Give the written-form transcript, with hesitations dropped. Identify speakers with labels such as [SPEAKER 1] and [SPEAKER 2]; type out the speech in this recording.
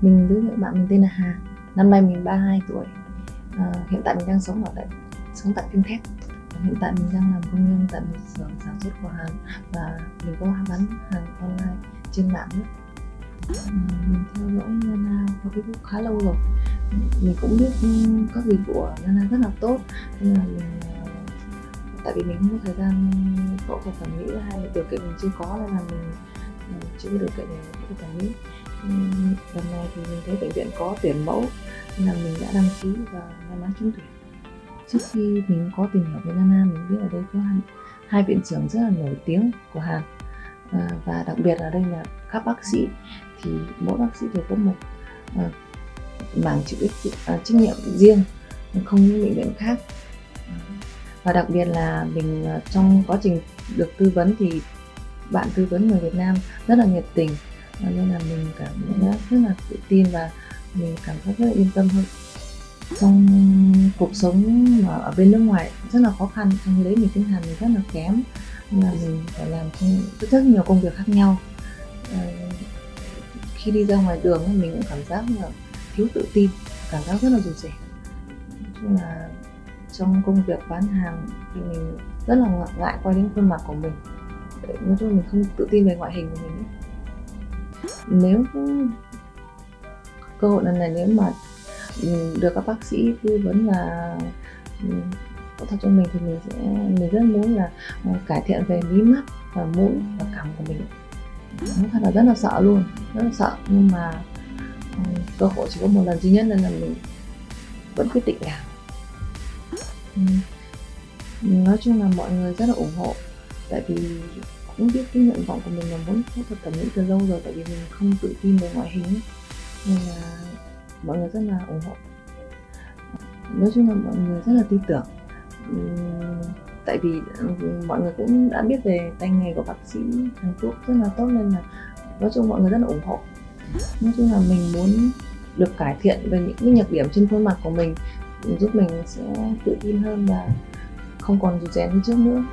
[SPEAKER 1] Mình giới thiệu bạn, mình tên là Hà, năm nay mình 32 tuổi. Hiện tại mình đang sống tại Phiên Thép. Hiện tại mình đang làm công nhân tại một xưởng sản xuất của Hàn và mình có bán hàng online trên mạng nữa. Mình theo dõi Nana qua Facebook khá lâu rồi. Mình cũng biết các dịch vụ của Nana rất là tốt, nên là tại vì mình không có thời gian phẫu thuật thẩm mỹ, hay là điều kiện mình chưa có, nên là mình chưa có điều kiện để phẫu thuật thẩm mỹ. Lần này thì mình thấy bệnh viện có tuyển mẫu nên là mình đã đăng ký và may mắn trúng tuyển. Trước khi mình có tìm hiểu về Nana, mình biết ở đây có hai viện trưởng rất là nổi tiếng của Hàn, và đặc biệt ở đây là các bác sĩ thì mỗi bác sĩ đều có một mảng chịu trách nhiệm riêng, không như bệnh viện khác. Và đặc biệt là mình trong quá trình được tư vấn thì bạn tư vấn người Việt Nam rất là nhiệt tình, nên là mình cảm thấy rất là tự tin và mình cảm thấy rất là yên tâm hơn. Trong cuộc sống mà ở bên nước ngoài rất là khó khăn, trong đấy mình tiếng Hàn mình rất là kém, nên là mình phải làm rất nhiều công việc khác nhau. Khi đi ra ngoài đường mình cũng cảm giác là thiếu tự tin, cảm giác rất là rụt rè. Nói chung là trong công việc bán hàng thì mình rất là ngại quay đến khuôn mặt của mình. Nói chung mình không tự tin về ngoại hình của mình ấy. Nếu cơ hội lần này, nếu mà được các bác sĩ tư vấn và phẫu thuật cho mình thì mình rất muốn là cải thiện về mí mắt và mũi và cằm của mình. Nói thật là rất là sợ luôn, rất là sợ, nhưng mà cơ hội chỉ có một lần duy nhất nên là mình vẫn quyết định làm. Nói chung là mọi người rất là ủng hộ, tại vì cũng biết cái nguyện vọng của mình là muốn phẫu thuật thẩm mỹ từ lâu rồi, tại vì mình không tự tin về ngoại hình ấy. Nên là mọi người rất là ủng hộ. Nói chung là mọi người rất là tin tưởng, tại vì mọi người cũng đã biết về tay nghề của bác sĩ Hàn Quốc rất là tốt, nên là nói chung mọi người rất là ủng hộ. Nói chung là mình muốn được cải thiện về những cái nhược điểm trên khuôn mặt của mình, giúp mình sẽ tự tin hơn và không còn rụt rè như trước nữa.